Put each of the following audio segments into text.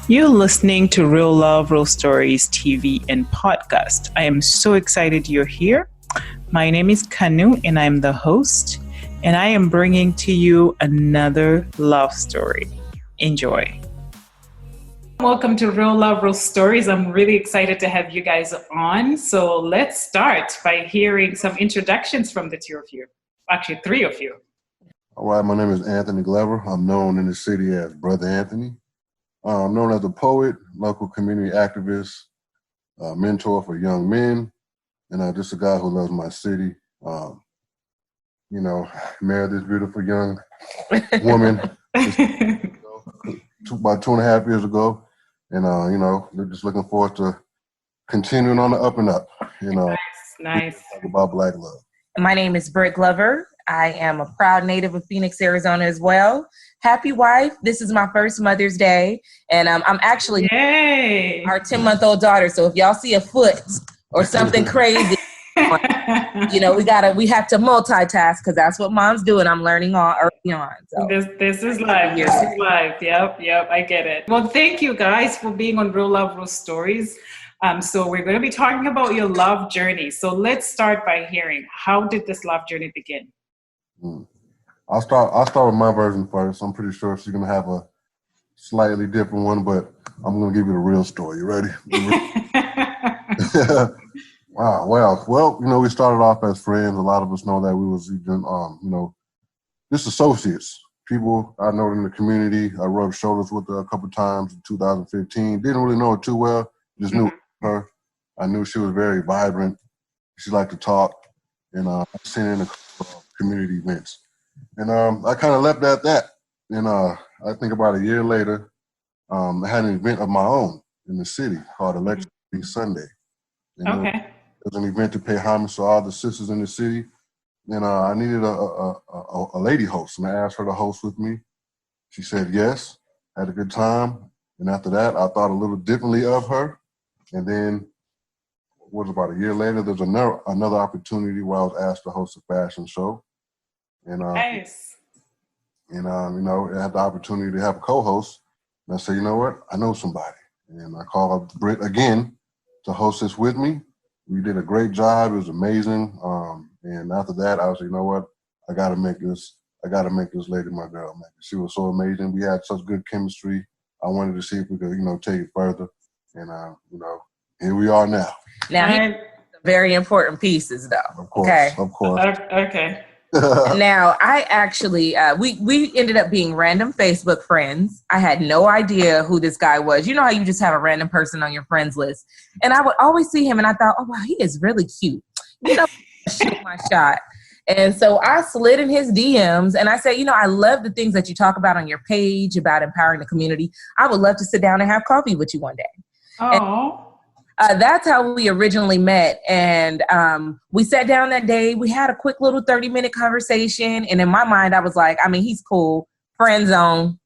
You're listening to Real Love, Real Stories TV and podcast. I am so excited you're here. My name is Kanu and I'm the host, and I am bringing to you another love story. Enjoy. Welcome to Real Love, Real Stories. I'm really excited to have you guys on. So let's start by hearing some introductions from the two of you. Actually, three of you. All right, my name is Anthony Glover. I'm known in the city as Brother Anthony. I'm known as a poet, local community activist, mentor for young men, and just a guy who loves my city. Married this beautiful young woman about 2.5 years ago, and we're just looking forward to continuing on the up and up. Nice. Talk about Black love. My name is Britt Glover. I am a proud native of Phoenix, Arizona as well. Happy wife. This is my first Mother's Day. And I'm actually our 10-month-old daughter. So if y'all see a foot or something crazy, we have to multitask because that's what moms do. And I'm learning early on. So. This is life. This is life. Yep. I get it. Well, thank you guys for being on Real Love, Real Stories. So we're going to be talking about your love journey. So let's start by hearing, how did this love journey begin? I'll start with my version first. I'm pretty sure she's gonna have a slightly different one, but I'm gonna give you the real story. You ready? Wow. Well, we started off as friends. A lot of us know that we was even, just associates. People I know in the community. I rubbed shoulders with her a couple times in 2015. Didn't really know her too well. Just knew her. I knew she was very vibrant. She liked to talk, and I seen her in a couple of community events. And I kind of left it at that. And I think about a year later, I had an event of my own in the city called Election Sunday. And it was an event to pay homage to all the sisters in the city. And I needed a lady host, and I asked her to host with me. She said yes, had a good time. And after that, I thought a little differently of her. And then, about a year later, there's another opportunity where I was asked to host a fashion show. And nice. And I had the opportunity to have a co-host. And I said, you know what? I know somebody. And I called up Britt again to host this with me. We did a great job. It was amazing. And after that, I was like, you know what? I gotta make this lady my girl, man. She was so amazing. We had such good chemistry. I wanted to see if we could, take it further. And here we are now. Now, very important pieces, though. Of course. Okay. Of course. Okay. Now, I actually, we ended up being random Facebook friends. I had no idea who this guy was. You know how you just have a random person on your friends list. And I would always see him and I thought, oh, wow, he is really cute. Shoot my shot. And so I slid in his DMs and I said, I love the things that you talk about on your page about empowering the community. I would love to sit down and have coffee with you one day. Oh. That's how we originally met. And we sat down that day. We had a quick little 30-minute conversation. And in my mind, I was like, he's cool. Friend zone.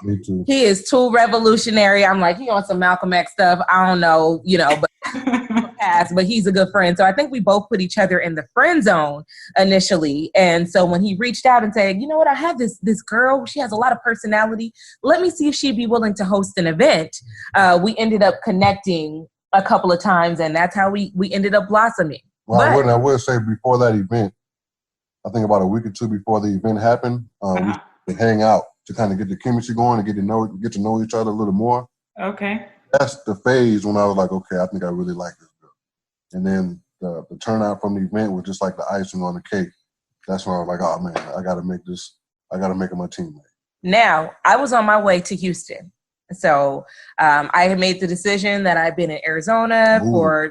Me too. He is too revolutionary. I'm like, he on some Malcolm X stuff. I don't know, but but he's a good friend. So I think we both put each other in the friend zone initially. And so when he reached out and said, you know what, I have this girl, she has a lot of personality. Let me see if she'd be willing to host an event. We ended up connecting a couple of times, and that's how we ended up blossoming. Well, I would say before that event, I think about a week or two before the event happened, we would hang out to kind of get the chemistry going and get to know each other a little more. Okay. That's the phase when I was like, okay, I think I really like this girl. And then the turnout from the event was just like the icing on the cake. That's when I was like, oh man, I got to make her my teammate. Now, I was on my way to Houston. So I had made the decision that I've been in Arizona for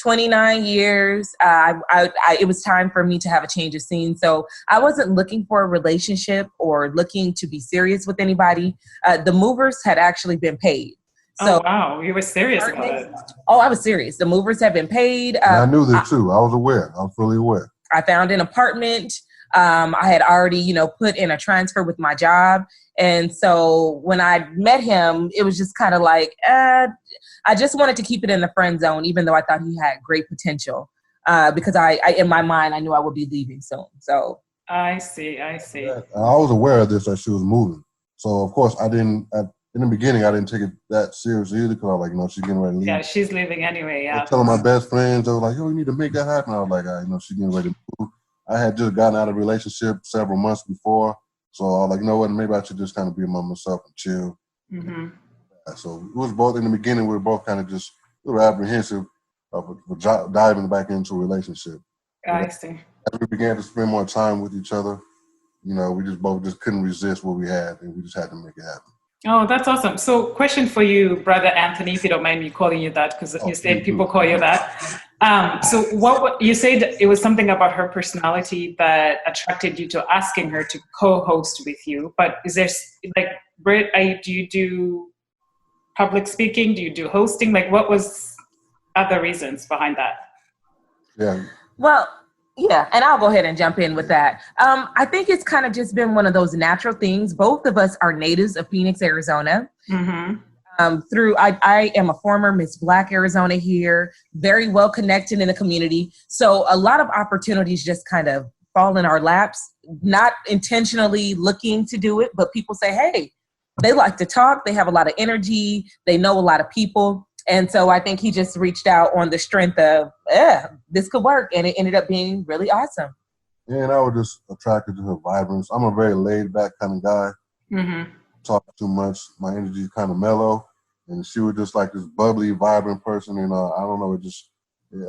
29 years. It was time for me to have a change of scene. So I wasn't looking for a relationship or looking to be serious with anybody. The movers had actually been paid. So, oh, wow. You were serious about it. Oh, I was serious. The movers have been paid. I knew this too. I was aware. I was fully aware. I found an apartment. I had already, put in a transfer with my job. And so when I met him, it was just kind of like, I just wanted to keep it in the friend zone, even though I thought he had great potential. Because I in my mind, I knew I would be leaving soon. So I see. Yeah, I was aware of this, that she was moving. So of course I didn't, in the beginning, I didn't take it that seriously either because I was like, she's getting ready to leave. Yeah, she's leaving anyway. Yeah. I was telling my best friends, I was like, we need to make that happen. I was like, she's getting ready to move. I had just gotten out of a relationship several months before. So I was like, you know what, maybe I should just kind of be among myself and chill. Mm-hmm. So it was both, in the beginning, we were both kind of just a little apprehensive of diving back into a relationship. I see. As we began to spend more time with each other, we just both couldn't resist what we had, and we just had to make it happen. Oh, that's awesome. So question for you, Brother Anthony, if you don't mind me calling you that, because you said people call you that. So you said it was something about her personality that attracted you to asking her to co-host with you. But is there, like, Britt, do you do public speaking? Do you do hosting? Like, what was other reasons behind that? Yeah. Well, yeah, and I'll go ahead and jump in with that. I think it's kind of just been one of those natural things. Both of us are natives of Phoenix, Arizona. Mm-hmm. I am a former Miss Black Arizona here, very well connected in the community. So a lot of opportunities just kind of fall in our laps, not intentionally looking to do it, but people say, hey, they like to talk. They have a lot of energy. They know a lot of people. And so I think he just reached out on the strength of, this could work. And it ended up being really awesome. Yeah, and I was just attracted to her vibrance. I'm a very laid back kind of guy. Mm-hmm. Talk too much. My energy is kind of mellow. And she was just like this bubbly, vibrant person. And I don't know,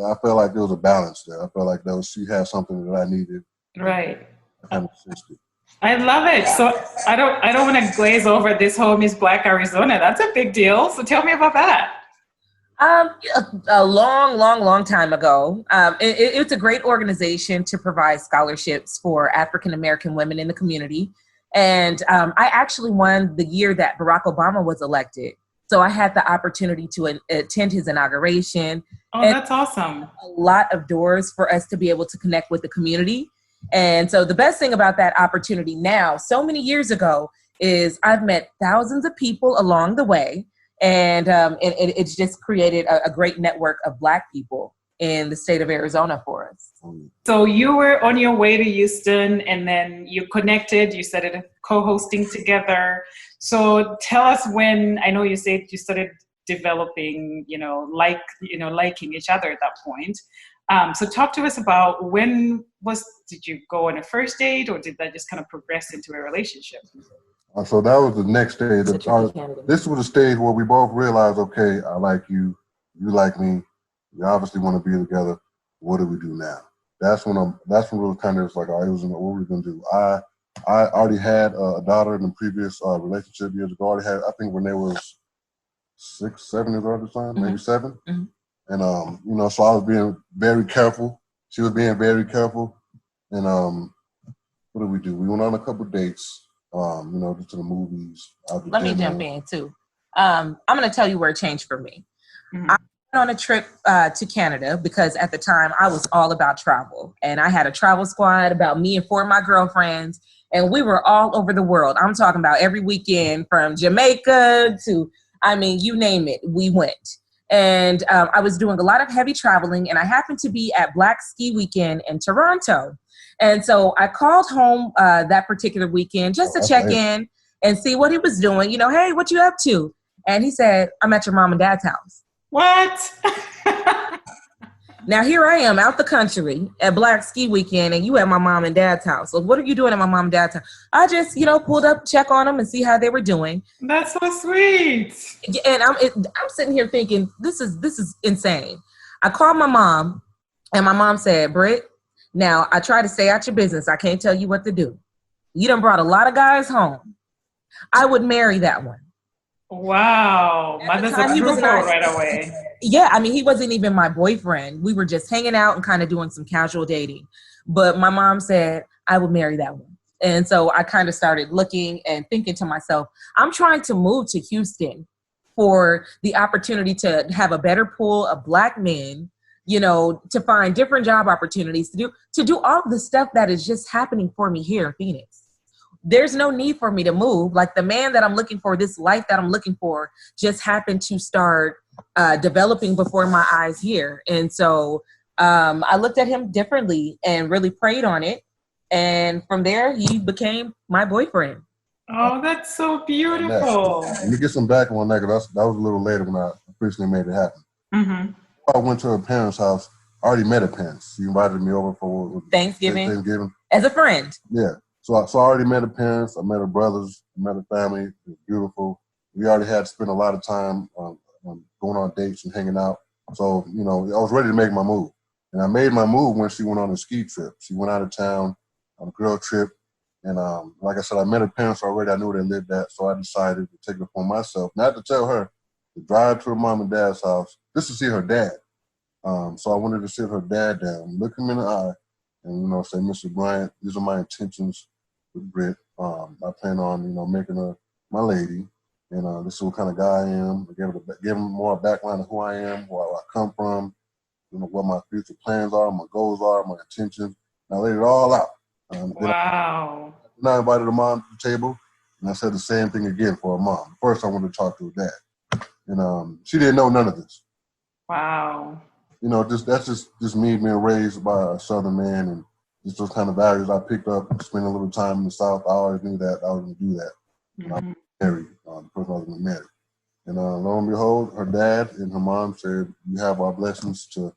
I felt like there was a balance there. I felt like she had something that I needed. Right. I kind of assisted. I love it. So I don't want to glaze over this whole Miss Black Arizona. That's a big deal. So tell me about that. A long time ago. It's a great organization to provide scholarships for African American women in the community. And I actually won the year that Barack Obama was elected. So I had the opportunity to attend his inauguration. Oh, that's awesome. A lot of doors for us to be able to connect with the community. And so the best thing about that opportunity now, so many years ago, is I've met thousands of people along the way. And it's just created a great network of Black people in the state of Arizona for us. So you were on your way to Houston and then you connected, you started co-hosting together. So tell us when, I know you said you started developing, liking each other at that point. So talk to us about did you go on a first date or did that just kind of progress into a relationship? So that was the next stage. This was the stage where we both realized, okay, I like you, you like me, we obviously want to be together. What do we do now? That's when we were kind of like, all right, what were we gonna do? I already had a daughter in the previous relationship years ago. I think when they was 6, 7 years old at the time, maybe 7. Mm-hmm. And so I was being very careful. She was being very careful. And what did we do? We went on a couple dates. Just to the movies. Let me jump in too. I'm going to tell you where it changed for me. Mm-hmm. I went on a trip to Canada because at the time I was all about travel. And I had a travel squad about me and 4 of my girlfriends. And we were all over the world. I'm talking about every weekend from Jamaica to, you name it, we went. And I was doing a lot of heavy traveling. And I happened to be at Black Ski Weekend in Toronto. And so I called home that particular weekend just to check in and see what he was doing. Hey, what you up to? And he said, I'm at your mom and dad's house. What? Now, here I am out the country at Black Ski Weekend and you at my mom and dad's house. So what are you doing at my mom and dad's house? I just, pulled up, check on them and see how they were doing. That's so sweet. And I'm sitting here thinking, this is insane. I called my mom and my mom said, Britt, now, I try to stay out your business. I can't tell you what to do. You done brought a lot of guys home. I would marry that one. Wow. Mother's approval right away. Yeah, he wasn't even my boyfriend. We were just hanging out and kind of doing some casual dating. But my mom said, I would marry that one. And so I kind of started looking and thinking to myself, I'm trying to move to Houston for the opportunity to have a better pool of Black men, to find different job opportunities, to do all the stuff that is just happening for me here in Phoenix. There's no need for me to move. Like the man that I'm looking for, this life that I'm looking for just happened to start developing before my eyes here. And so I looked at him differently and really prayed on it. And from there, he became my boyfriend. Oh, that's so Next. beautiful. Let me get some back on that, because that was a little later when I officially made it happen. Mm-hmm. I went to her parents' house. I already met her parents. She invited me over for Thanksgiving. As a friend. Yeah. So I already met her parents. I met her brothers. I met her family. It was beautiful. We already had spent a lot of time going on dates and hanging out. So, I was ready to make my move. And I made my move when she went on a ski trip. She went out of town on a girl trip. And like I said, I met her parents already. I knew where they lived at. So I decided to take it upon myself, not to tell her, to drive to her mom and dad's house just to see her dad. So I wanted to sit her dad down, look him in the eye, and, say, Mr. Bryant, these are my intentions with Britt. I plan on, making her my lady. And this is what kind of guy I am. I give him more background of who I am, where I come from, what my future plans are, my goals are, my intentions. And I laid it all out. Wow. Then I invited her mom to the table, and I said the same thing again for her mom. First, I wanted to talk to her dad. And she didn't know none of this. Wow. That's just me being raised by a Southern man, and just those kind of values I picked up spending a little time in the South. I always knew that I was going to do that. And I was married, the person I was going to marry. And lo and behold, her dad and her mom said, "You have our blessings to,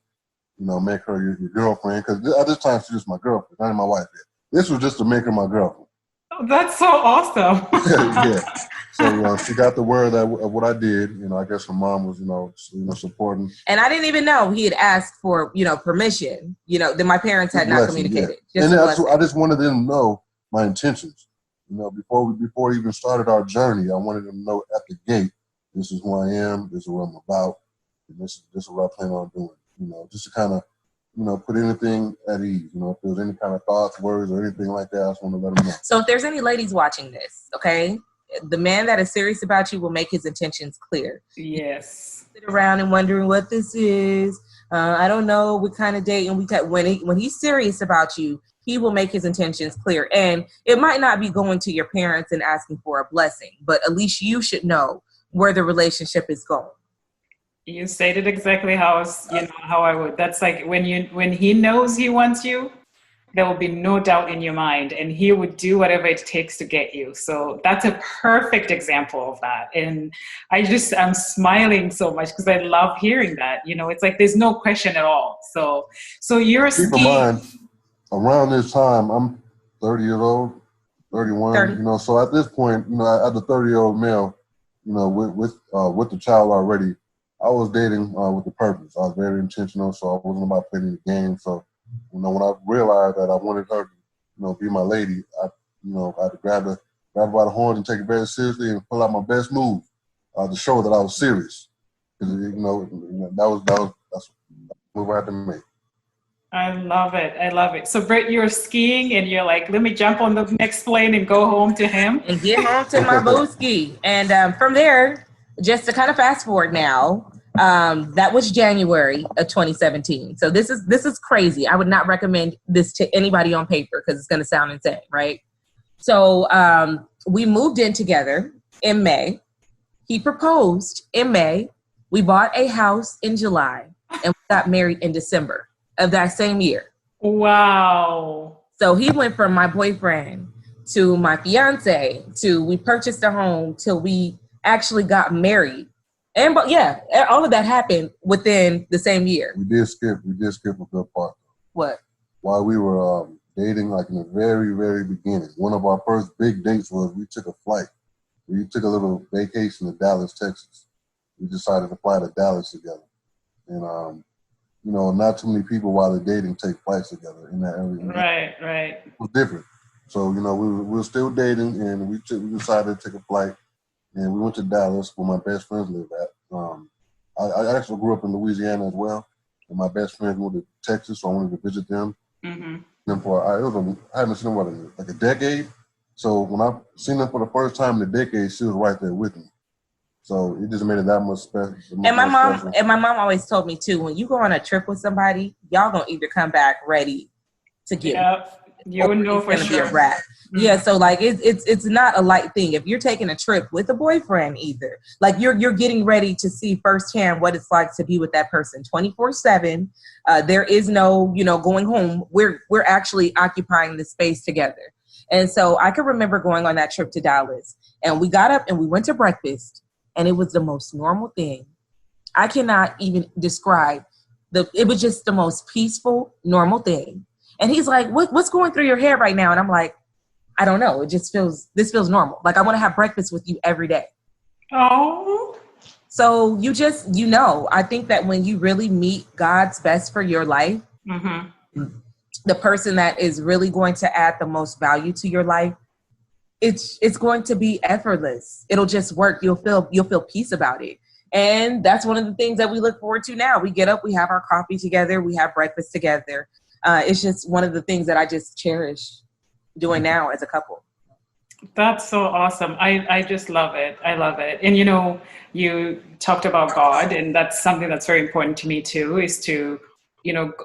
make her your girlfriend." Because at this time, she's just my girlfriend, not my wife yet. This was just to make her my girlfriend. Oh, that's so awesome. Yeah. So she got the word of what I did. I guess her mom was, supporting. And I didn't even know he had asked for, permission. That my parents had not communicated. Yeah. And I just wanted them to know my intentions. Before we even started our journey, I wanted them to know at the gate, this is who I am, this is what I'm about, and this is what I plan on doing. Just to kind of, put anything at ease. If there's any kind of thoughts, words, or anything like that, I just want to let them know. So if there's any ladies watching this, okay, the man that is serious about you will make his intentions clear. Yes. Sit around and wondering what this is. I don't know what kind of date. And when he's serious about you, he will make his intentions clear. And it might not be going to your parents and asking for a blessing, but at least you should know where the relationship is going. You stated exactly how I would. That's like when he knows he wants you, there will be no doubt in your mind, and he would do whatever it takes to get you. So that's a perfect example of that. And I'm smiling so much because I love hearing that. It's like there's no question at all. So you're keep in mind, around this time, I'm 30 years old, 31. 30. So at this point, as a 30-year-old male, with the child already, I was dating with a purpose. I was very intentional, so I wasn't about playing the game. So, when I realized that I wanted her to, be my lady, I had to grab her by the horns and take it very seriously and pull out my best move to show that I was serious. Because that's the move I had to make. I love it. So, Britt, you're skiing and you're like, let me jump on the next plane and go home to him. And get home to my booski. And from there, just to kind of fast forward now, that was January of 2017. So this is crazy. I would not recommend this to anybody on paper because it's going to sound insane, right? So we moved in together in May. He proposed in May. We bought a house in July and we got married in December of that same year. Wow. So he went from my boyfriend to my fiance to we purchased a home till we actually got married. And but yeah, all of that happened within the same year. We did skip a good part. What? While we were dating, like in the very, very beginning, one of our first big dates was we took a flight. We took a little vacation to Dallas, Texas. We decided to fly to Dallas together. And, not too many people while they're dating take flights together in that area. Right. It was different. So, we were still dating, and we decided to take a flight. And we went to Dallas where my best friends live at. I actually grew up in Louisiana as well. And my best friends moved to Texas, so I wanted to visit them. Mm-hmm. And I haven't seen them in like a decade. So when I seen them for the first time in a decade, she was right there with me. So it just made it that much special. And my mom always told me too, when you go on a trip with somebody, y'all gonna either come back ready to get. Yep. You know for sure. Be a wrap. Mm-hmm. Yeah, so like it's not a light thing. If you're taking a trip with a boyfriend, either like you're getting ready to see firsthand what it's like to be with that person 24/7. There is no going home. We're actually occupying the space together. And so I can remember going on that trip to Dallas, and we got up and we went to breakfast, and it was the most normal thing. I cannot even describe it was just the most peaceful, normal thing. And he's like, what's going through your head right now? And I'm like, I don't know. This feels normal. Like I want to have breakfast with you every day. Oh. So I think that when you really meet God's best for your life, the person that is really going to add the most value to your life, it's going to be effortless. It'll just work. You'll feel peace about it. And that's one of the things that we look forward to now. We get up, we have our coffee together, we have breakfast together. It's just one of the things that I just cherish doing now as a couple. That's so awesome. I just love it. I love it. And, you talked about God, and that's something that's very important to me too, is to,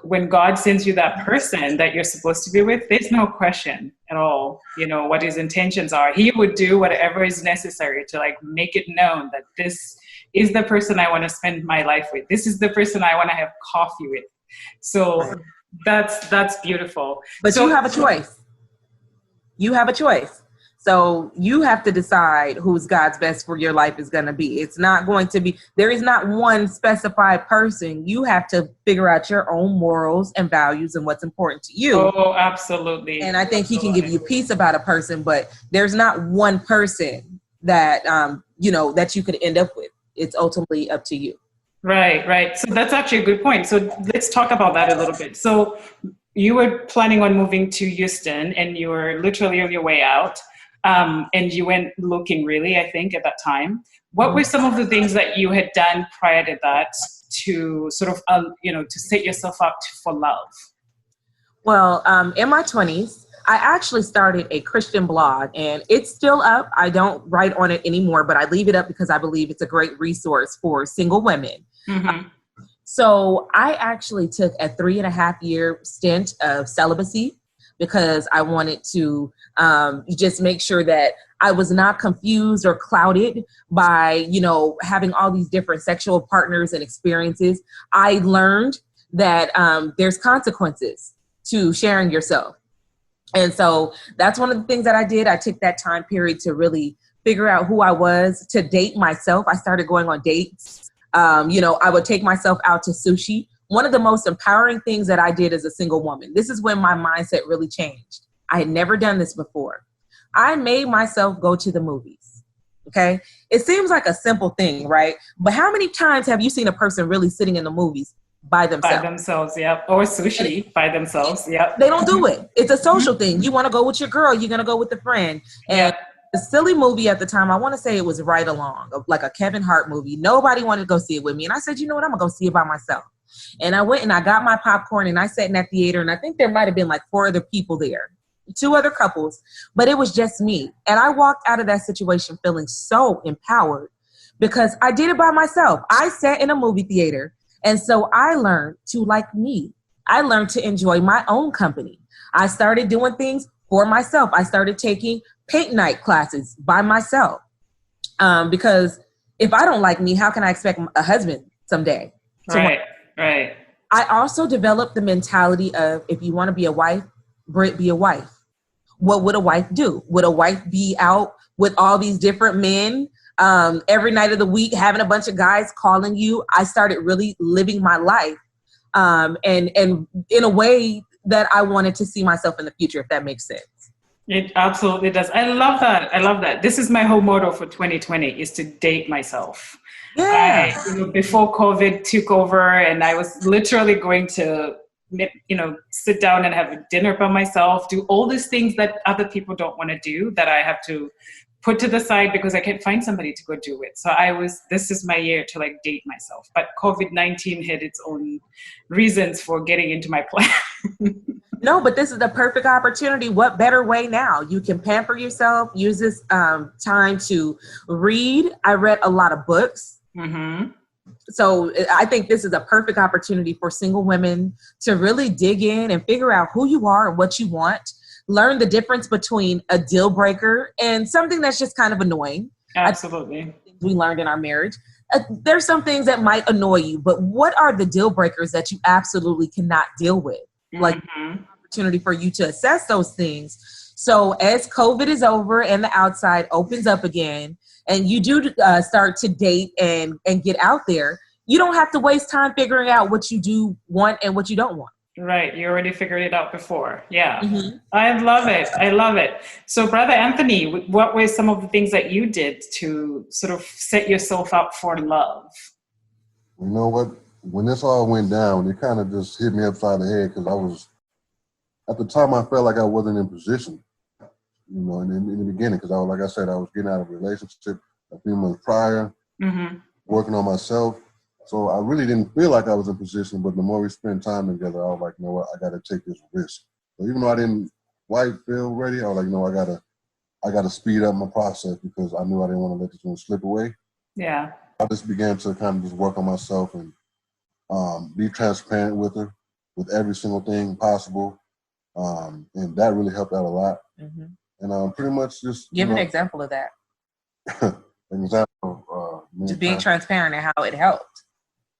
when God sends you that person that you're supposed to be with, there's no question at all, what his intentions are. He would do whatever is necessary to make it known that this is the person I want to spend my life with. This is the person I want to have coffee with. So that's beautiful. But you have a choice. You have a choice. So you have to decide who's God's best for your life is going to be. It's not going to be, there is not one specified person. You have to figure out your own morals and values and what's important to you. Oh, absolutely. And I think he can give you peace about a person, but there's not one person that, that you could end up with. It's ultimately up to you. Right. So that's actually a good point. So let's talk about that a little bit. So you were planning on moving to Houston, and you were literally on your way out. And you went looking, really, I think, at that time. What were some of the things that you had done prior to that to sort of, to set yourself up for love? Well, in my 20s, I actually started a Christian blog, and it's still up. I don't write on it anymore, but I leave it up because I believe it's a great resource for single women. Mm-hmm. So I actually took a 3.5-year stint of celibacy because I wanted to just make sure that I was not confused or clouded by, having all these different sexual partners and experiences. I learned that there's consequences to sharing yourself. And so that's one of the things that I did. I took that time period to really figure out who I was, to date myself. I started going on dates. I would take myself out to sushi. One of the most empowering things that I did as a single woman, this is when my mindset really changed. I had never done this before. I made myself go to the movies. Okay. It seems like a simple thing, right? But how many times have you seen a person really sitting in the movies by themselves? Yep. Or sushi by themselves. Yep. They don't do it. It's a social thing. You want to go with your girl. You're going to go with a friend. And the silly movie at the time, I want to say it was Right Along, like a Kevin Hart movie. Nobody wanted to go see it with me. And I said, you know what? I'm going to go see it by myself. And I went and I got my popcorn and I sat in that theater. And I think there might have been like 4 other people there, 2 other couples, but it was just me. And I walked out of that situation feeling so empowered because I did it by myself. I sat in a movie theater. And so I learned to like me. I learned to enjoy my own company. I started doing things for myself. I started taking paint night classes by myself. Because if I don't like me, how can I expect a husband someday? Right. I also developed the mentality of, if you want to be a wife, Britt, be a wife. What would a wife do? Would a wife be out with all these different men every night of the week, having a bunch of guys calling you? I started really living my life and in a way that I wanted to see myself in the future, if that makes sense. It absolutely does. I love that. This is my whole motto for 2020 is to date myself. Yeah. Before COVID took over and I was literally going to, sit down and have a dinner by myself, do all these things that other people don't want to do that I have to put to the side because I can't find somebody to go do it. So this is my year to date myself. But COVID-19 had its own reasons for getting into my plan. No, but this is the perfect opportunity. What better way now? You can pamper yourself, use this time to read. I read a lot of books. Mm-hmm. So I think this is a perfect opportunity for single women to really dig in and figure out who you are and what you want. Learn the difference between a deal breaker and something that's just kind of annoying. Absolutely. We learned in our marriage. There's some things that might annoy you, but what are the deal breakers that you absolutely cannot deal with? Like opportunity for you to assess those things So as COVID is over and the outside opens up again, and you do start to date and get out there, you don't have to waste time figuring out what you do want and what you don't want. Right. You already figured it out before. Yeah. Mm-hmm. I love it. I love it. So, Brother Anthony, what were some of the things that you did to sort of set yourself up for love? You know what? When this all went down, it kind of just hit me upside the head because I was, at the time, I felt like I wasn't in position, you know, in the beginning, because like I said, I was getting out of a relationship a few months prior, working on myself. So I really didn't feel like I was in position, but the more we spent time together, I was like, you know what, I got to take this risk. So even though I didn't quite feel ready, I was like, no, I got to speed up my process because I knew I didn't want to let this one slip away. Yeah. I just began to kind of just work on myself and be transparent with her with every single thing possible. And that really helped out a lot. Mm-hmm. And pretty much just give an example of that. An example of just being transparent and how it helped.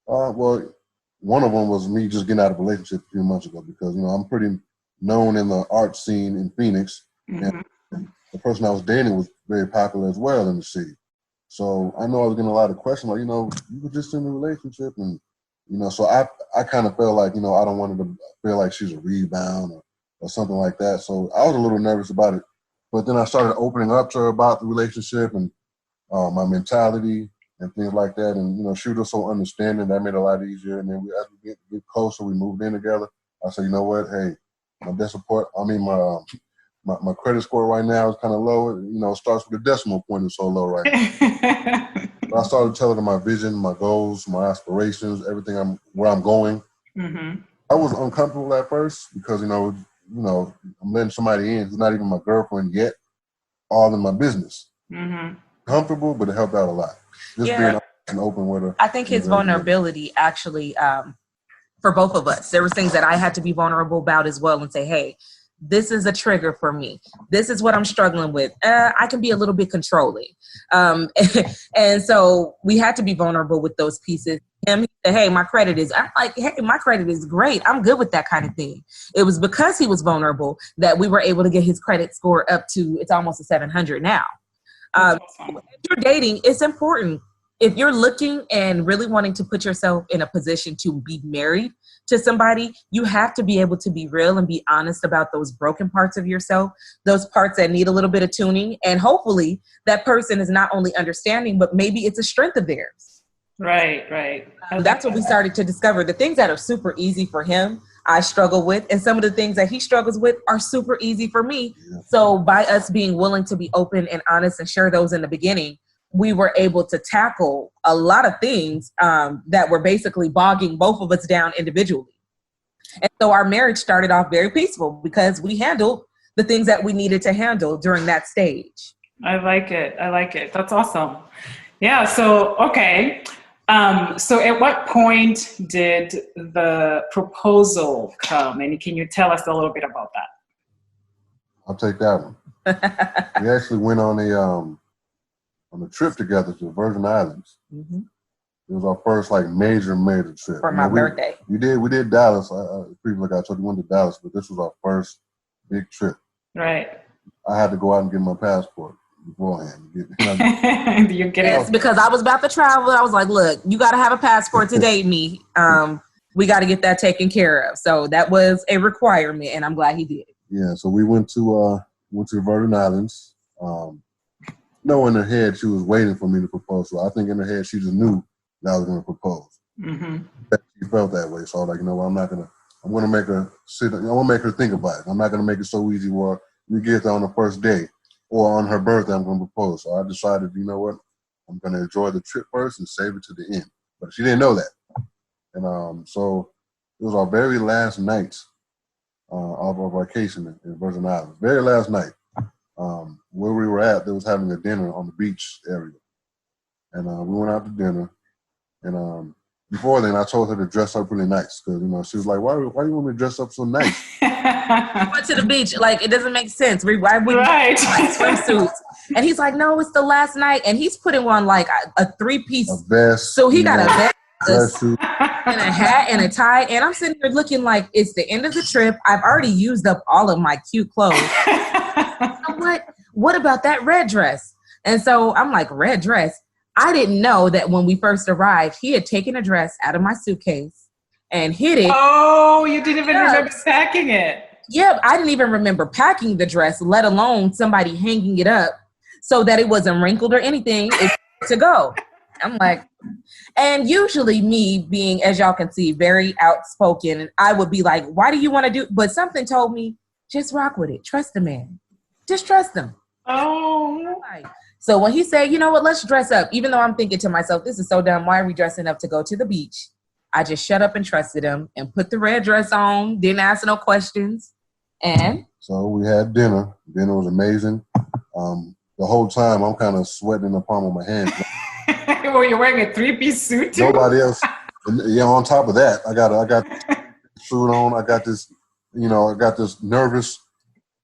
Well, one of them was me just getting out of a relationship a few months ago because, you know, I'm pretty known in the art scene in Phoenix. And the person I was dating was very popular as well in the city. So I know I was getting a lot of questions like, you know, you were just in a relationship. And, you know, so I kind of felt like, you know, I don't want her to feel like she's a rebound or something like that. So I was a little nervous about it. But then I started opening up to her about the relationship and my mentality and things like that. And, you know, she was just so understanding. That made it a lot easier. And then as we get closer, we moved in together. I said, you know what? Hey, my credit score right now is kind of low. You know, it starts with a decimal point. It's so low right now. But I started telling her my vision, my goals, my aspirations, everything where I'm going. I was uncomfortable at first because, you know, I'm letting somebody in who's not even my girlfriend yet, all in my business. Comfortable, but it helped out a lot. Just being honest and open with her. I think his vulnerability actually, for both of us, there was things that I had to be vulnerable about as well and say, hey, this is a trigger for me. This is what I'm struggling with. I can be a little bit controlling. And so we had to be vulnerable with those pieces. Him, he said, hey, my credit is, I'm like, hey, my credit is great. I'm good with that kind of thing. It was because he was vulnerable that we were able to get his credit score up to, it's almost a 700 now. If you're dating, it's important. If you're looking and really wanting to put yourself in a position to be married to somebody, you have to be able to be real and be honest about those broken parts of yourself, those parts that need a little bit of tuning. And hopefully that person is not only understanding, but maybe it's a strength of theirs. Right. That's what we started to discover. The things that are super easy for him, I struggle with, and some of the things that he struggles with are super easy for me. So by us being willing to be open and honest and share those in the beginning, we were able to tackle a lot of things that were basically bogging both of us down individually. And so our marriage started off very peaceful because we handled the things that we needed to handle during that stage. I like it. That's awesome. Yeah. So, okay. So at what point did the proposal come? And can you tell us a little bit about that? I'll take that one. We actually went on a trip together to the Virgin Islands. It was our first major trip. For my birthday. We did Dallas. People like I told you, we went to Dallas, but this was our first big trip. Right. I had to go out and get my passport beforehand. Yes, because I was about to travel. I was like, look, you got to have a passport to date me. We got to get that taken care of. So that was a requirement, and I'm glad he did. Yeah, so we went to the Virgin Islands. In her head, she was waiting for me to propose. So I think in her head, she just knew that I was going to propose. She felt that way. So I was like, you know what, I'm going to make her sit. I want to make her think about it. I'm not going to make it so easy where we get there on the first day or on her birthday, I'm going to propose. So I decided, you know what, I'm going to enjoy the trip first and save it to the end. But she didn't know that. And so it was our very last night of our vacation in Virgin Islands. Very last night. Where we were at, they was having a dinner on the beach area. And we went out to dinner. And before then, I told her to dress up really nice. Because, she was like, why do you want me to dress up so nice? We went to the beach. Like, it doesn't make sense. Why would right. swimsuits? And he's like, no, it's the last night. And he's putting on, like, a three-piece. A vest. So he got a vest Bless you. and a hat and a tie, and I'm sitting there looking like it's the end of the trip. I've already used up all of my cute clothes. What about that red dress? And so I'm like, red dress? I didn't know that when we first arrived, he had taken a dress out of my suitcase and hid it. Oh, you didn't even remember packing it. Yeah, I didn't even remember packing the dress, let alone somebody hanging it up so that it wasn't wrinkled or anything. It's to go. I'm like, and usually me being, as y'all can see, very outspoken, I would be like, why do you want to do? But something told me, just rock with it. Trust the man. Just trust him. Oh. So when he said, you know what, let's dress up, even though I'm thinking to myself, this is so dumb. Why are we dressing up to go to the beach? I just shut up and trusted him and put the red dress on, didn't ask no questions. And so we had dinner. Dinner was amazing. The whole time I'm kind of sweating in the palm of my hand. Well, you're wearing a three-piece suit too? Nobody else. Yeah, on top of that, I got suit on. I got this, I got this nervous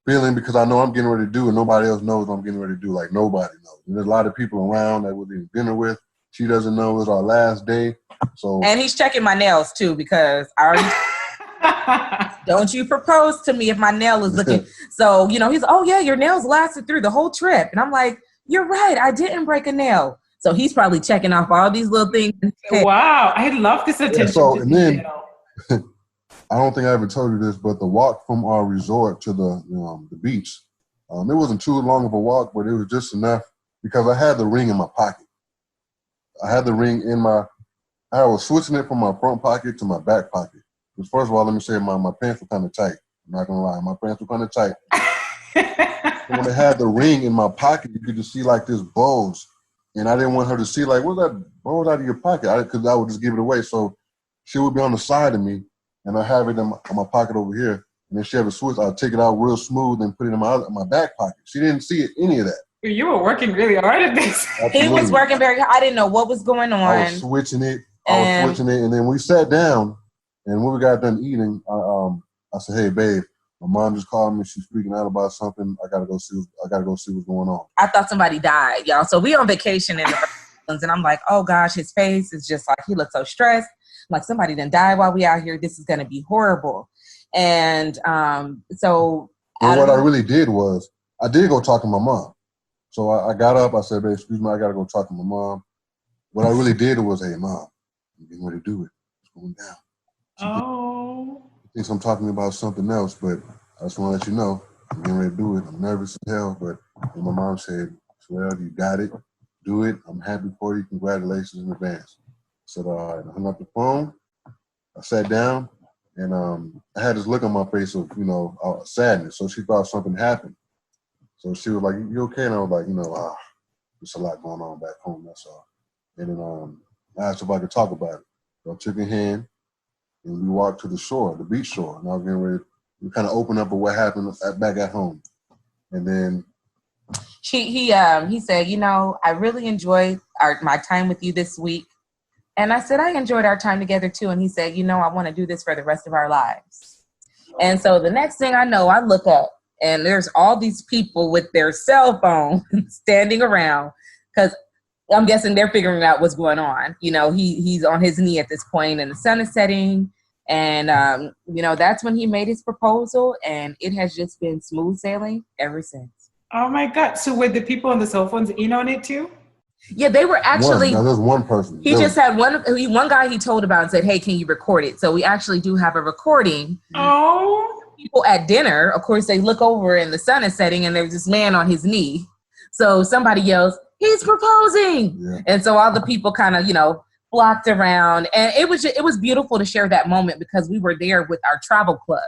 feeling because I know I'm getting ready to do and nobody else knows I'm getting ready to do. Like nobody knows. And there's a lot of people around that we're eating dinner with. She doesn't know it's our last day. So and he's checking my nails too because I already don't you propose to me if my nail is looking. So, he's, oh yeah, your nails lasted through the whole trip. And I'm like, you're right, I didn't break a nail. So he's probably checking off all these little things. Wow, I love this attention. Yeah, so, and then, I don't think I ever told you this, but the walk from our resort to the beach, it wasn't too long of a walk, but it was just enough because I had the ring in my pocket. I had the ring I was switching it from my front pocket to my back pocket. Because first of all, let me say my pants were kind of tight. I'm not going to lie. My pants were kind of tight. When I had the ring in my pocket, you could just see like this bulge. And I didn't want her to see like, what's that bulge out of your pocket? Because I would just give it away. So she would be on the side of me, and I have it in my pocket over here. And then she had a switch. I'd take it out real smooth and put it in my back pocket. She didn't see any of that. You were working really hard at this. Absolutely. He was working very hard. I didn't know what was going on. I was switching it. And then we sat down, and when we got done eating, I said, "Hey, babe, my mom just called me. She's freaking out about something. I gotta go see what's going on." I thought somebody died, y'all. So we on vacation in the Netherlands, and I'm like, "Oh gosh, his face is just like he looks so stressed. Like somebody done died while we out here. This is gonna be horrible." And so what I really did was I did go talk to my mom. So I got up. I said, "Babe, excuse me, I gotta go talk to my mom." What I really did was, "Hey, Mom, I'm getting ready to do it. It's going down." Oh. She thinks I'm talking about something else, but I just want to let you know I'm getting ready to do it. I'm nervous as hell, but my mom said, "Well, you got it. Do it. I'm happy for you. Congratulations in advance." I said, "All right." I hung up the phone. I sat down, and I had this look on my face of, sadness. So she thought something happened. So she was like, "You okay?" And I was like, there's a lot going on back home, that's all. And then I asked if I could talk about it. So I took her hand, and we walked to the shore, the beach shore. And I was getting ready to kind of open up with what happened back at home. And then he said, I really enjoyed my time with you this week. And I said, I enjoyed our time together too. And he said, I want to do this for the rest of our lives. And so the next thing I know, I look up, and there's all these people with their cell phones standing around because I'm guessing they're figuring out what's going on. He's on his knee at this point and the sun is setting. And, that's when he made his proposal, and it has just been smooth sailing ever since. Oh my God. So were the people on the cell phones in on it too? Yeah, they were actually. There's one person. He just had one guy he told about and said, "Hey, can you record it?" So we actually do have a recording. Oh. People at dinner, of course, they look over and the sun is setting, and there's this man on his knee. So somebody yells, "He's proposing!" Yeah. And so all the people kind of, flocked around, and it was beautiful to share that moment because we were there with our travel club.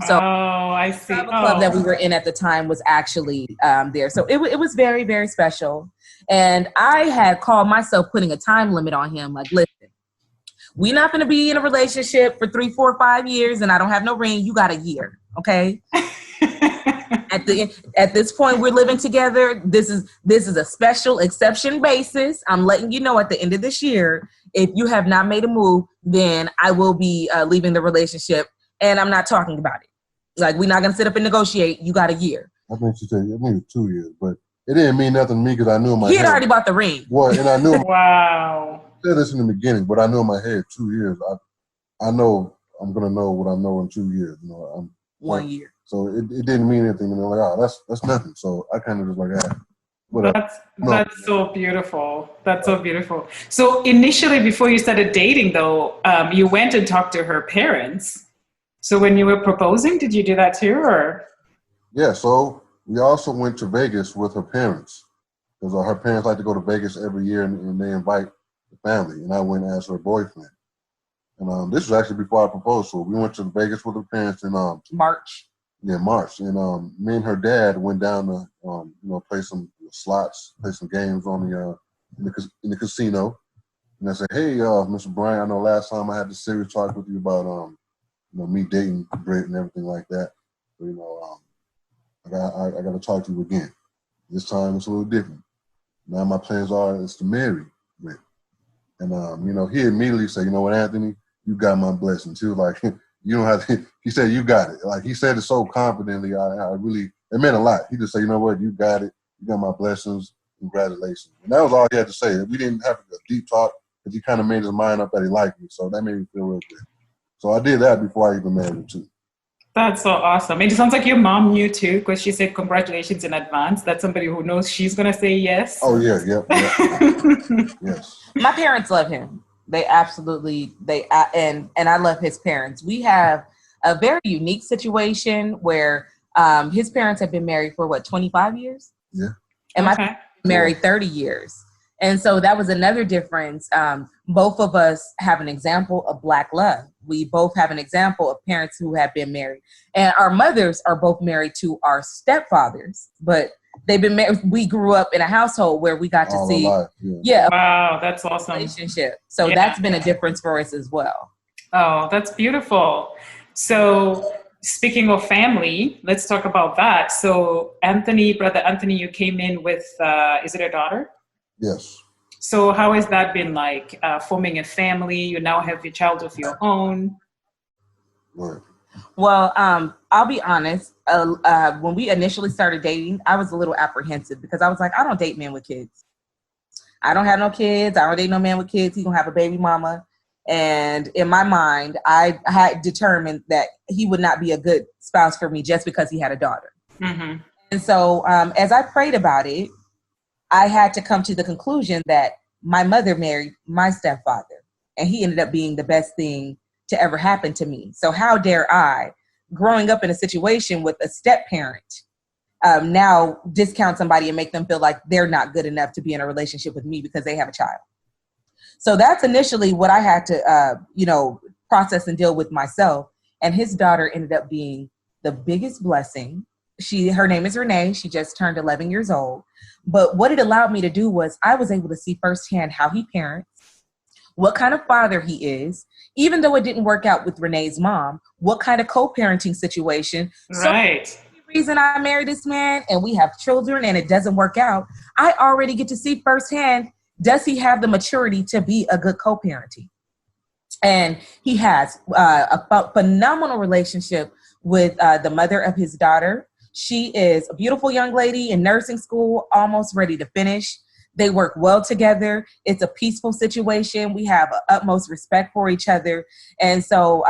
So I see. The travel club that we were in at the time was actually there. So it was very, very special. And I had called myself putting a time limit on him. Like, listen, we're not going to be in a relationship for 3, 4, 5 years, and I don't have no ring. You got a year, okay? At this point, we're living together. This is a special exception basis. I'm letting you know at the end of this year, if you have not made a move, then I will be leaving the relationship, and I'm not talking about it. Like, we're not going to sit up and negotiate. You got a year. I think she said, I think it was 2 years, but it didn't mean nothing to me because I knew he had already bought the ring. What? And I knew. Wow. said this in the beginning, but I know in my head 2 years. I know I'm gonna know what I know in 2 years. You know, I'm 1 year. So it didn't mean anything. And they're like, oh, that's nothing. So I kind of just like, whatever. That's so beautiful. That's so beautiful. So initially, before you started dating, though, you went and talked to her parents. So when you were proposing, did you do that too, or? Yeah. So we also went to Vegas with her parents because her parents like to go to Vegas every year, and they invite the family. And I went as her boyfriend. And this was actually before I proposed. So we went to Vegas with her parents in March. Yeah, March. And me and her dad went down to play some slots, play some games on in the casino. And I said, hey, Mr. Bryan, I know last time I had this serious talk with you about me dating Britt and everything like that. So, I got to talk to you again. This time it's a little different. Now my plans is to marry Britt. And he immediately said, you know what, Anthony, you got my blessing too. Like you don't have to. He said, you got it. Like he said it so confidently. It meant a lot. He just said, you know what, you got it. You got my blessings. Congratulations. And that was all he had to say. We didn't have a deep talk because he kind of made his mind up that he liked me. So that made me feel real good. So I did that before I even married him too. That's so awesome. It sounds like your mom knew too, because she said congratulations in advance. That's somebody who knows she's going to say yes. Oh, yeah. Yes. My parents love him. They absolutely, and I love his parents. We have a very unique situation where his parents have been married for 25 years? Yeah. And my parents married 30 years. And so that was another difference. Both of us have an example of Black love. We both have an example of parents who have been married. And our mothers are both married to our stepfathers, but they've been married. We grew up in a household where we got to see, wow, that's awesome. Relationship. So that's been a difference for us as well. Oh, that's beautiful. So speaking of family, let's talk about that. So Brother Anthony, you came in with, is it a daughter? Yes. So how has that been like, forming a family? You now have your child of your own. Right. Well, I'll be honest. When we initially started dating, I was a little apprehensive because I was like, I don't date men with kids. I don't have no kids. I don't date no man with kids. He's going to have a baby mama. And in my mind, I had determined that he would not be a good spouse for me just because he had a daughter. Mm-hmm. And so as I prayed about it, I had to come to the conclusion that my mother married my stepfather, and he ended up being the best thing to ever happen to me. So how dare I, growing up in a situation with a step parent, now discount somebody and make them feel like they're not good enough to be in a relationship with me because they have a child. So that's initially what I had to, process and deal with myself. And his daughter ended up being the biggest blessing. Her name is Renee. She just turned 11 years old. But what it allowed me to do was I was able to see firsthand how he parents, what kind of father he is, even though it didn't work out with Renee's mom, what kind of co-parenting situation. Right. So the reason I married this man and we have children and it doesn't work out, I already get to see firsthand, does he have the maturity to be a good co-parenting? And he has a phenomenal relationship with the mother of his daughter. She is a beautiful young lady in nursing school, almost ready to finish. They work well together. It's a peaceful situation. We have utmost respect for each other. And so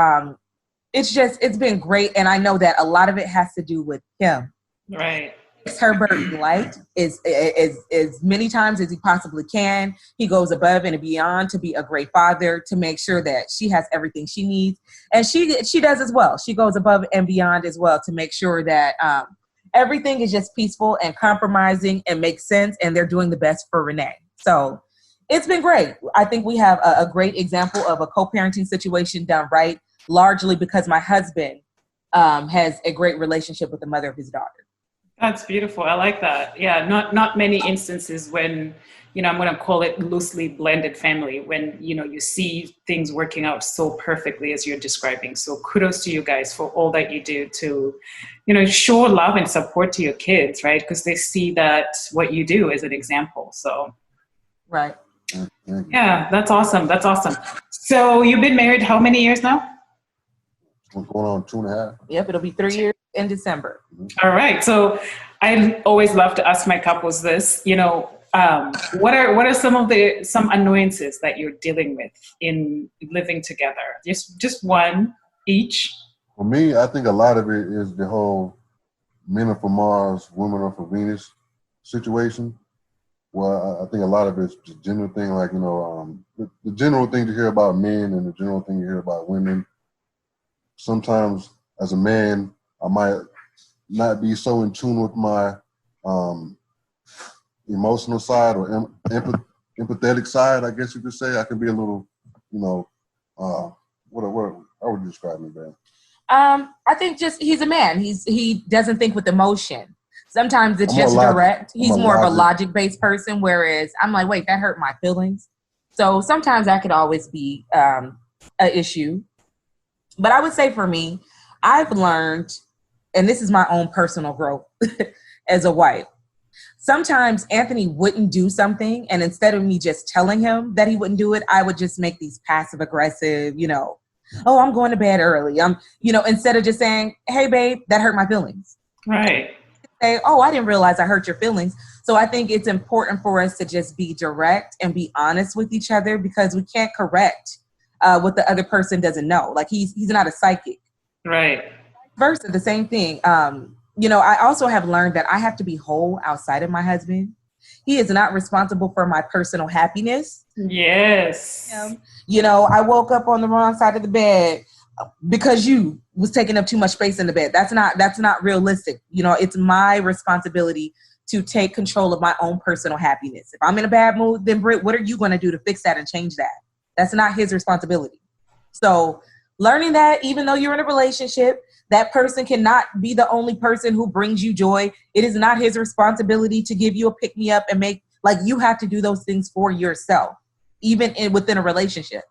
it's been great. And I know that a lot of it has to do with him. Right. Makes her burden light as many times as he possibly can. He goes above and beyond to be a great father, to make sure that she has everything she needs. And she does as well. She goes above and beyond as well to make sure that everything is just peaceful and compromising and makes sense. And they're doing the best for Renee. So it's been great. I think we have a great example of a co-parenting situation done right, largely because my husband has a great relationship with the mother of his daughter. That's beautiful. I like that. Yeah, not many instances when, I'm going to call it loosely blended family, when, you see things working out so perfectly as you're describing. So kudos to you guys for all that you do to, show love and support to your kids, right? Because they see that what you do is an example. So. Right. Yeah, that's awesome. That's awesome. So you've been married how many years now? We're going on 2.5. Yep, it'll be 3 years in December. All right. So I always love to ask my couples this, What are some annoyances that you're dealing with in living together? Just one each. For me, I think a lot of it is the whole men are from Mars, women are from Venus situation. Well, I think a lot of it's the general thing, like, the general thing to hear about men and the general thing you hear about women. Sometimes as a man, I might not be so in tune with my emotional side or empathetic side, I guess you could say. I can be a little, what how would you describe me, Ben? I think just he's a man. He doesn't think with emotion. Sometimes it's just direct. He's more of a logic-based person, whereas I'm like, wait, that hurt my feelings. So sometimes that could always be an issue. But I would say for me, I've learned, and this is my own personal growth as a wife. Sometimes Anthony wouldn't do something, and instead of me just telling him that he wouldn't do it, I would just make these passive-aggressive, oh, I'm going to bed early. Instead of just saying, hey, babe, that hurt my feelings. Right. Say, oh, I didn't realize I hurt your feelings. So I think it's important for us to just be direct and be honest with each other, because we can't correct what the other person doesn't know. Like he's not a psychic. Right. Versus the same thing. I also have learned that I have to be whole outside of my husband. He is not responsible for my personal happiness. Yes. I woke up on the wrong side of the bed because you was taking up too much space in the bed. That's not realistic. It's my responsibility to take control of my own personal happiness. If I'm in a bad mood, then Britt, what are you going to do to fix that and change that? That's not his responsibility. So learning that even though you're in a relationship, that person cannot be the only person who brings you joy. It is not his responsibility to give you a pick-me-up and you have to do those things for yourself, even within a relationship.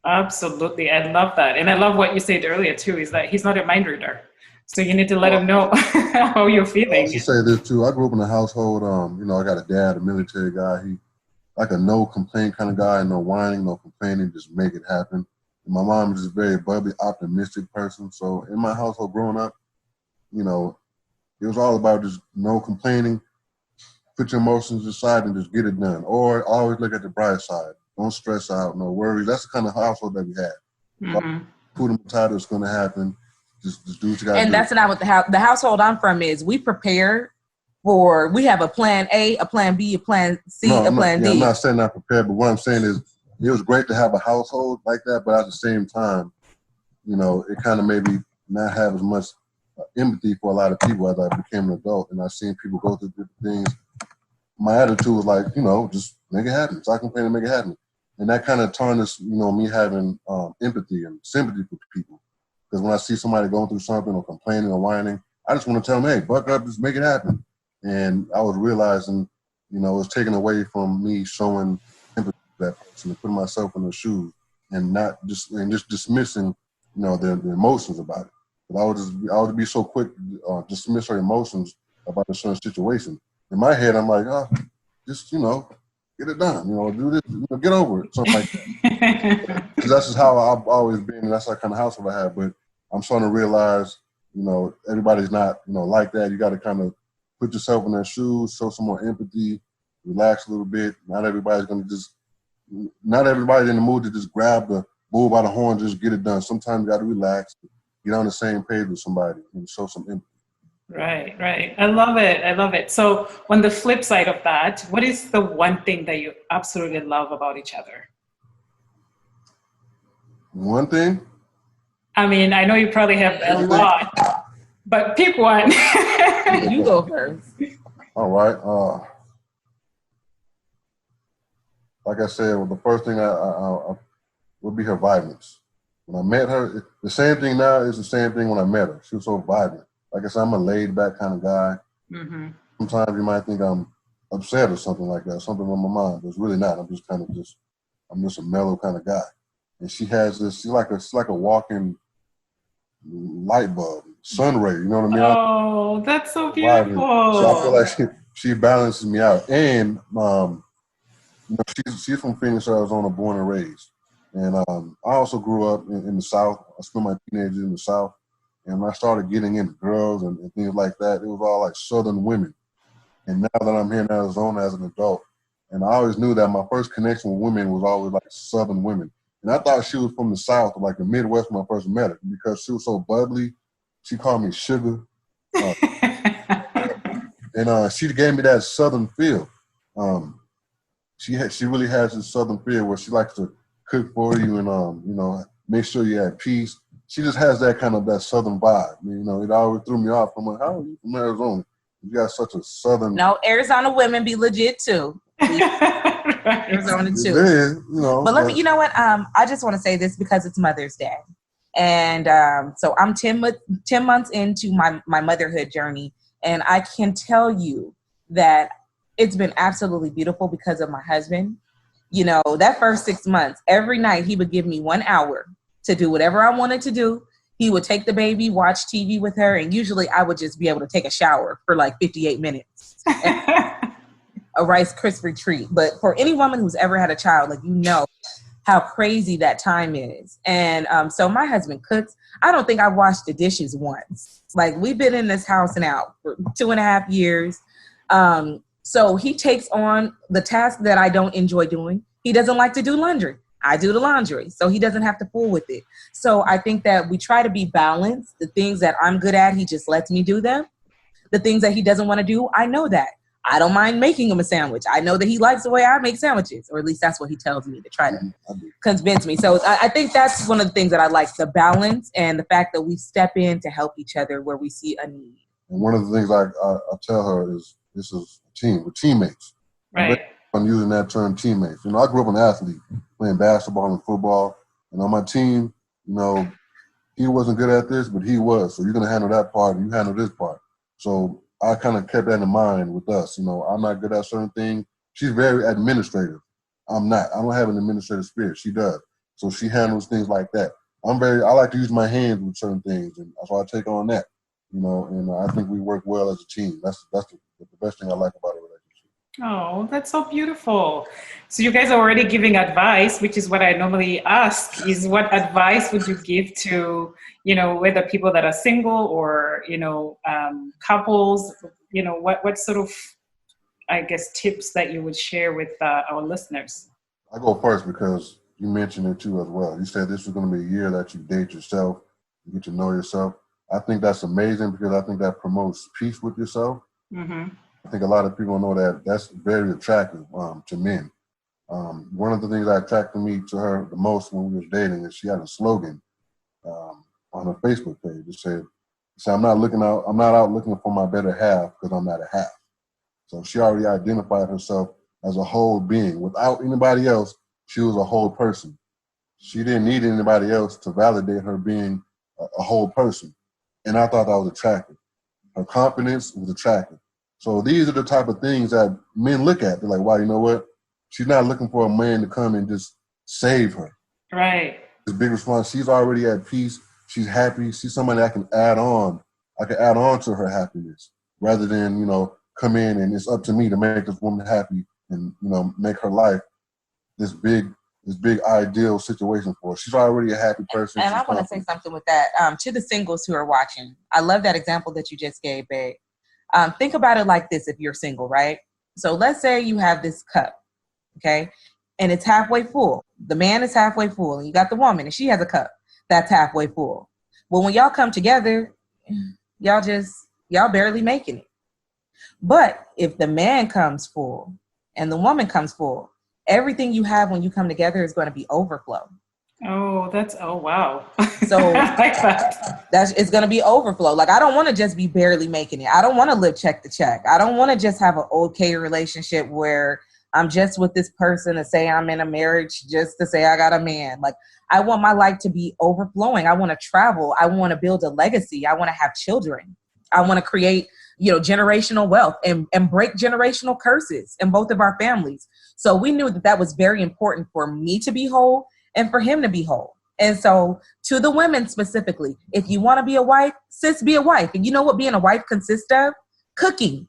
Absolutely. I love that. And I love what you said earlier too, is that he's not a mind reader. So you need to let him know how you're feeling. I should say this too. I grew up in a household, I got a dad, a military guy. He like a no complaint kind of guy, no whining, no complaining, just make it happen. And my mom is just a very bubbly, optimistic person. So in my household growing up, it was all about just no complaining, put your emotions aside and just get it done. Or always look at the bright side. Don't stress out, no worries. That's the kind of household that we had. Mm-hmm. Put them tired, it's going to happen. Just do what you got to do. And that's not what the household I'm from is. We prepare we have a plan A, a plan B, a plan C, plan D. I'm not saying not prepared, but what I'm saying is it was great to have a household like that, but at the same time, it kind of made me not have as much empathy for a lot of people as I became an adult, and I've seen people go through different things. My attitude was like, just make it happen. So I complain and make it happen. And that kind of tarnished, me having empathy and sympathy for people. Because when I see somebody going through something or complaining or whining, I just want to tell them, hey, buck up, just make it happen. And I was realizing, it was taken away from me showing empathy to that person and putting myself in their shoes and just dismissing, their emotions about it. But I would be so quick to dismiss her emotions about a certain situation. In my head, I'm like, just, get it done, do this, get over it, something like that. Because that's just how I've always been, and that's the kind of household I have. But I'm starting to realize, everybody's not, like that. You got to kind of put yourself in their shoes, show some more empathy, relax a little bit. Not everybody's in the mood to just grab the bull by the horn, just get it done. Sometimes you got to relax, get on the same page with somebody and show some empathy. Right. I love it. So on the flip side of that, what is the one thing that you absolutely love about each other? One thing? I mean, I know you probably have a lot, but pick one. You go first. All right. Like I said, the first thing I would be her vibrance. When I met her, the same thing now is the same thing when I met her. She was so vibrant. Like I said, I'm a laid-back kind of guy. Mm-hmm. Sometimes you might think I'm upset or something like that, something on my mind, but it's really not. I'm just a mellow kind of guy. And she has this, she's like a walking light bulb, sun ray, you know what I mean? Oh, that's so beautiful. So I feel like she balances me out. And she's from Phoenix, Arizona, born and raised. And I also grew up in the South. I spent my teenagers in the South. And when I started getting into girls and things like that, it was all like Southern women. And now that I'm here in Arizona as an adult, And I always knew that my first connection with women was always like Southern women. And I thought she was from the South, or like the Midwest when I first met her, because she was so bubbly. She called me sugar. And she gave me that Southern feel. She really has this Southern feel where she likes to cook for you and make sure you're at peace. She just has that Southern vibe. It always threw me off. I'm like, how are you from Arizona? You got such a Southern. No, Arizona women be legit too. Arizona too. It is, But let me, you know what? I just want to say this because it's Mother's Day, and so I'm 10 months into my motherhood journey, and I can tell you that it's been absolutely beautiful because of my husband. That first 6 months, every night he would give me 1 hour to do whatever I wanted to do. He would take the baby, watch TV with her, and usually I would just be able to take a shower for like 58 minutes. A Rice Krispie treat. But for any woman who's ever had a child, how crazy that time is. And so my husband cooks. I don't think I've washed the dishes once. We've been in this house now for 2.5 years. So he takes on the task that I don't enjoy doing. He doesn't like to do laundry. I do the laundry, so he doesn't have to fool with it. So I think that we try to be balanced. The things that I'm good at, he just lets me do them. The things that he doesn't want to do, I know that. I don't mind making him a sandwich. I know that he likes the way I make sandwiches, or at least that's what he tells me to try to convince me. So I think that's one of the things that I like, the balance and the fact that we step in to help each other where we see a need. And one of the things I tell her is this is a team. We're teammates. Right. I'm using that term, teammates. I grew up an athlete playing basketball and football. And on my team, he wasn't good at this, but he was. So you're going to handle that part and you handle this part. So I kind of kept that in mind with us. I'm not good at certain things. She's very administrative. I'm not. I don't have an administrative spirit. She does. So she handles things like that. I like to use my hands with certain things. And so I take on that, and I think we work well as a team. That's the best thing I like about it. Oh, that's so beautiful. So you guys are already giving advice, which is what I normally ask, is what advice would you give to, whether people that are single or, couples, what sort of, I guess, tips that you would share with our listeners? I go first because you mentioned it too as well. You said this is going to be a year that you date yourself, you get to know yourself. I think that's amazing because I think that promotes peace with yourself. Mm-hmm. I think a lot of people know that that's very attractive to men. One of the things that attracted me to her the most when we were dating is she had a slogan on her Facebook page. It said, I'm not out looking for my better half because I'm not a half. So she already identified herself as a whole being. Without anybody else, she was a whole person. She didn't need anybody else to validate her being a whole person. And I thought that was attractive. Her confidence was attractive. So these are the type of things that men look at. They're like, wow, you know what? She's not looking for a man to come and just save her. Right. It's a big response. She's already at peace. She's happy. She's somebody I can add on. I can add on to her happiness rather than, come in and it's up to me to make this woman happy and, make her life this big ideal situation for her. She's already a happy person. And I want to say something with that. To the singles who are watching, I love that example that you just gave, babe. Think about it like this if you're single, right? So let's say you have this cup, okay? And it's halfway full. The man is halfway full. And you got the woman, and she has a cup that's halfway full. Well, when y'all come together, y'all barely making it. But if the man comes full and the woman comes full, everything you have when you come together is going to be overflow. Oh, wow. So I like that. It's going to be overflow. I don't want to just be barely making it. I don't want to live check to check. I don't want to just have an okay relationship where I'm just with this person to say I'm in a marriage just to say I got a man. I want my life to be overflowing. I want to travel. I want to build a legacy. I want to have children. I want to create, generational wealth and break generational curses in both of our families. So we knew that was very important for me to be whole and for him to be whole. And so to the women specifically, if you want to be a wife, sis, be a wife. And you know what being a wife consists of? Cooking.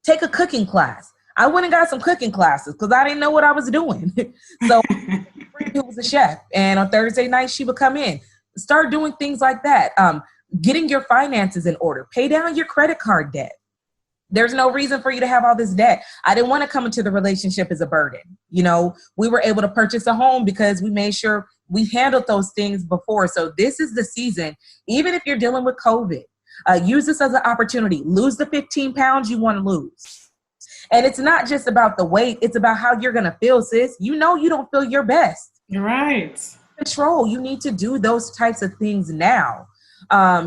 Take a cooking class. I went and got some cooking classes because I didn't know what I was doing. So who was a chef. And on Thursday night, she would come in. Start doing things like that. Getting your finances in order. Pay down your credit card debt. There's no reason for you to have all this debt. I didn't want to come into the relationship as a burden. You know, we were able to purchase a home because we made sure we handled those things before. So this is the season, even if you're dealing with COVID, use this as an opportunity. Lose the 15 pounds you want to lose. And it's not just about the weight. It's about how you're going to feel, sis. You know, you don't feel your best. You're right. Control. You need to do those types of things now,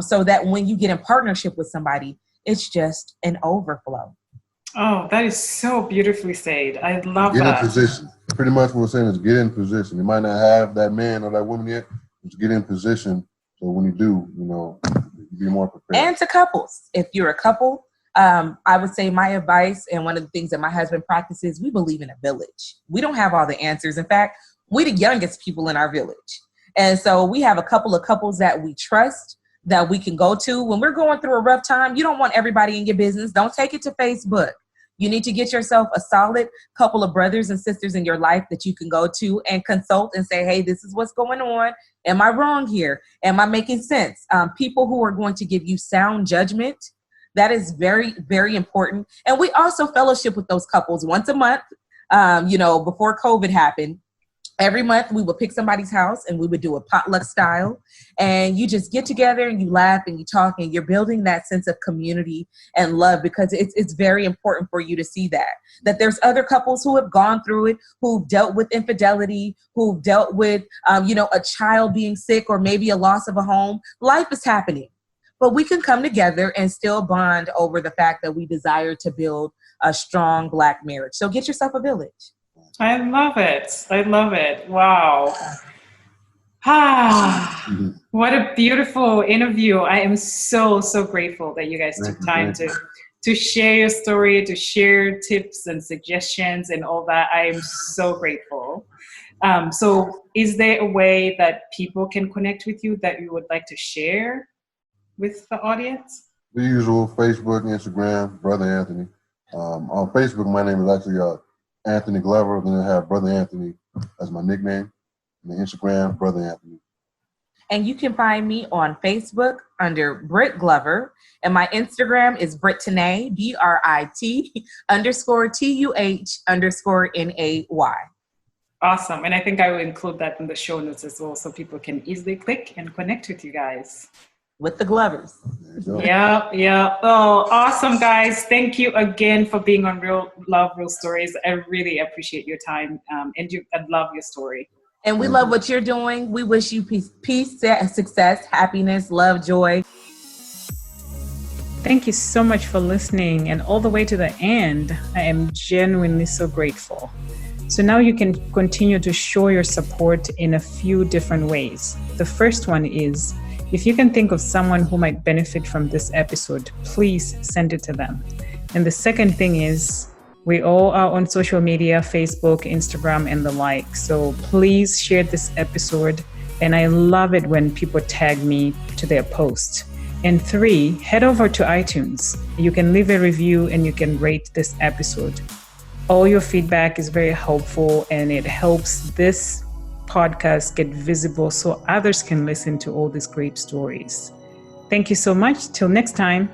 so that when you get in partnership with somebody, it's just an overflow. Oh, that is so beautifully said. I love that. Get in position. Pretty much what we're saying is get in position. You might not have that man or that woman yet. Just get in position. So when you do, you know, be more prepared. And to couples, if you're a couple, I would say my advice, and one of the things that my husband practices, we believe in a village. We don't have all the answers. In fact, we're the youngest people in our village. And so we have a couple of couples that we trust, that we can go to. When we're going through a rough time, you don't want everybody in your business. Don't take it to Facebook. You need to get yourself a solid couple of brothers and sisters in your life that you can go to and consult and say, hey, this is what's going on. Am I wrong here? Am I making sense? People who are going to give you sound judgment. That is very, very important. And we also fellowship with those couples once a month. Before COVID happened, every month we would pick somebody's house and we would do a potluck style, and you just get together and you laugh and you talk and you're building that sense of community and love, because it's very important for you to see that there's other couples who have gone through it, who've dealt with infidelity, who've dealt with, a child being sick or maybe a loss of a home. Life is happening, but we can come together and still bond over the fact that we desire to build a strong Black marriage. So get yourself a village. I love it. I love it. Wow. What a beautiful interview. I am so, so grateful that you guys took time to share your story, to share tips and suggestions and all that. I am so grateful. So is there a way that people can connect with you that you would like to share with the audience? The usual: Facebook, Instagram, Brother Anthony. On Facebook, my name is actually Anthony Glover. Then I have Brother Anthony as my nickname. And the Instagram, Brother Anthony. And you can find me on Facebook under Britt Glover. And my Instagram is Brittany, BRIT_TUH_NAY. Awesome. And I think I will include that in the show notes as well, so people can easily click and connect with you guys. With the Glovers. Yeah. Oh, awesome, guys. Thank you again for being on Real Love, Real Stories. I really appreciate your time. I love your story. And we love what you're doing. We wish you peace, success, happiness, love, joy. Thank you so much for listening, and all the way to the end. I am genuinely so grateful. So now you can continue to show your support in a few different ways. The first one is, if you can think of someone who might benefit from this episode, please send it to them. And the second thing is, we all are on social media, Facebook, Instagram, and the like. So please share this episode. And I love it when people tag me to their post. And 3, head over to iTunes. You can leave a review and you can rate this episode. All your feedback is very helpful, and it helps this podcast get visible so others can listen to all these great stories. Thank you so much. Till next time.